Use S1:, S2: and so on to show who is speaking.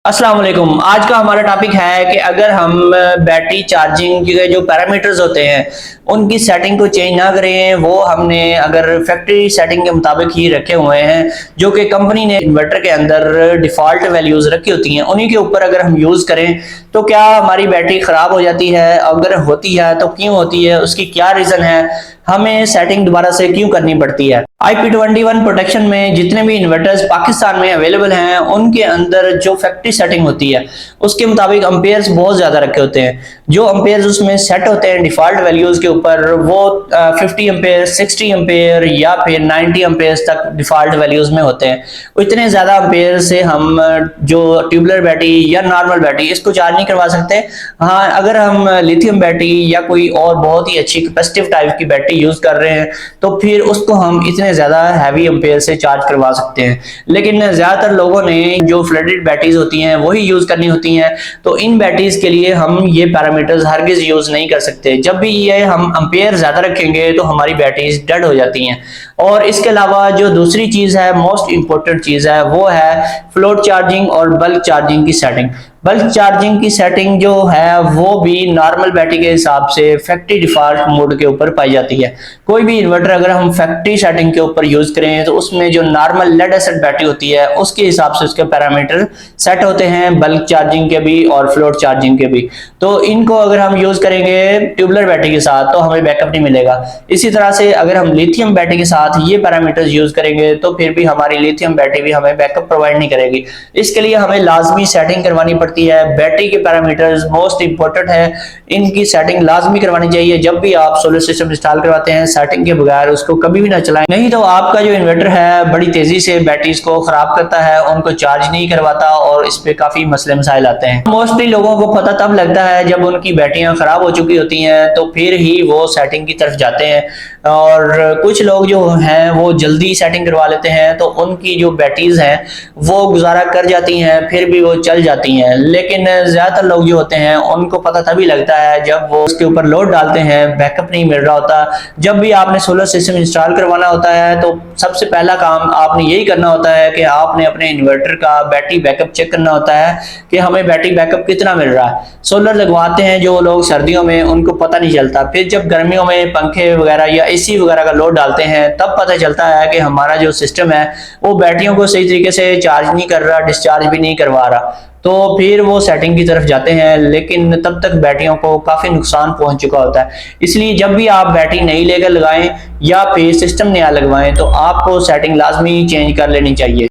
S1: अस्सलाम वालेकुम। आज का हमारा टॉपिक है कि अगर हम बैटरी चार्जिंग के जो पैरामीटर्स होते हैं उनकी सेटिंग को चेंज ना करें, वो हमने अगर फैक्ट्री सेटिंग के मुताबिक ही रखे हुए हैं जो कि कंपनी ने इन्वर्टर के अंदर डिफ़ॉल्ट वैल्यूज़ रखी होती हैं, उन्हीं के ऊपर अगर हम यूज़ करें तो क्या हमारी बैटरी ख़राब हो जाती है? अगर होती है तो क्यों होती है, उसकी क्या रीज़न है, हमें सेटिंग दोबारा से क्यों करनी पड़ती है? IP21 प्रोटेक्शन में जितने भी इन्वर्टर्स पाकिस्तान में अवेलेबल हैं उनके अंदर जो फैक्ट्री सेटिंग होती है उसके मुताबिक अम्पेयर्स बहुत ज़्यादा रखे होते हैं। जो अम्पेयर्स उसमें सेट होते हैं डिफ़ॉल्ट वैल्यूज़ के ऊपर वो 50 एम्पेयर, 60 एम्पेयर या फिर 90 एम्पेयर्स तक डिफ़ॉल्ट वैल्यूज़ में होते हैं। इतने ज़्यादा एम्पेयर से हम जो ट्यूबलर बैटरी या नॉर्मल बैटरी इसको चार्ज नहीं करवा सकते। हाँ, अगर हम लिथियम बैटरी या कोई और बहुत ही अच्छी कैपेसिटिव टाइप की बैटरी यूज़ कर रहे हैं तो फिर उसको हम इतने ज़्यादा हैवी एम्पेयर से चार्ज करवा सकते हैं। लेकिन ज़्यादातर लोगों ने जो फ्लडेड बैटरीज होती हैं वही यूज़ करनी होती हैं, तो इन बैटरीज के लिए हम ये पैरामीटर्स हरगिज़ यूज़ नहीं कर सकते। जब भी ये हम एम्पेयर ज़्यादा रखेंगे तो हमारी बैटरीज डेड हो जाती हैं। और इसके अलावा जो दूसरी चीज़ है, मोस्ट इंपॉर्टेंट चीज़ है, वो है फ्लोट चार्जिंग और बल्क चार्जिंग की सेटिंग। बल्क चार्जिंग की सेटिंग जो है वो भी नॉर्मल बैटरी के हिसाब से फैक्ट्री डिफॉल्ट मोड के ऊपर पाई जाती है। कोई भी इन्वर्टर अगर हम फैक्ट्री सेटिंग के ऊपर यूज करें तो उसमें जो नॉर्मल लेड एसिड बैटरी होती है उसके हिसाब से उसके पैरामीटर सेट होते हैं, बल्क चार्जिंग के भी और फ्लोट चार्जिंग के भी। तो इनको अगर हम यूज करेंगे ट्यूबलर बैटरी के साथ तो हमें बैकअप नहीं मिलेगा। इसी तरह से अगर हम लिथियम बैटरी के साथ ये पैरामीटर्स यूज करेंगे तो फिर भी हमारी लिथियम बैटरी भी हमें बैकअप प्रोवाइड नहीं करेगी। इसके लिए हमें लाजमी सेटिंग करवानी पड़ती है। बैटरी के पैरामीटर्स मोस्ट इंपॉर्टेंट है, इनकी सेटिंग लाजमी करवानी चाहिए। जब भी आप सोलर सिस्टम इंस्टॉल करवाते हैं सेटिंग के बगैर उसको कभी भी ना चलाएं, नहीं तो आपका जो इन्वर्टर है बड़ी तेजी से बैटरीज को खराब करता है, उनको चार्ज नहीं करवाता और इस पे काफी मसले मसाइल आते हैं। मोस्टली लोगों को पता तब लगता है जब उनकी बैटरियां खराब हो चुकी होती हैं, तो फिर ही वो सेटिंग की तरफ जाते हैं। और कुछ लोग जो हैं वो जल्दी सेटिंग करवा लेते हैं तो उनकी जो बैटरीज हैं वो गुजारा कर जाती हैं, फिर भी वो चल जाती हैं। लेकिन ज्यादातर लोग जो होते हैं उनको पता तभी लगता है जब वो उसके ऊपर लोड डालते हैं, बैकअप नहीं मिल रहा होता। जब भी आपने सोलर सिस्टम इंस्टॉल करवाना होता है तो सबसे पहला काम आपने यही करना होता है कि आपने अपने इन्वर्टर का बैटरी बैकअप चेक करना होता है कि हमें बैटरी बैकअप कितना मिल रहा है। सोलर लगवाते हैं जो लोग सर्दियों में, उनको पता नहीं चलता, फिर जब गर्मियों में पंखे वगैरह या एसी वगैरह का लोड डालते हैं तब पता चलता है कि हमारा जो सिस्टम है वो बैटरियों को सही तरीके से चार्ज नहीं कर रहा, डिस्चार्ज भी नहीं करवा रहा। तो फिर वो सेटिंग की तरफ जाते हैं, लेकिन तब तक बैटरियों को काफी नुकसान पहुंच चुका होता है। इसलिए जब भी आप बैटरी नई लेकर लगाएं या फिर सिस्टम नया लगवाएं तो आपको सेटिंग लाजमी चेंज कर लेनी चाहिए।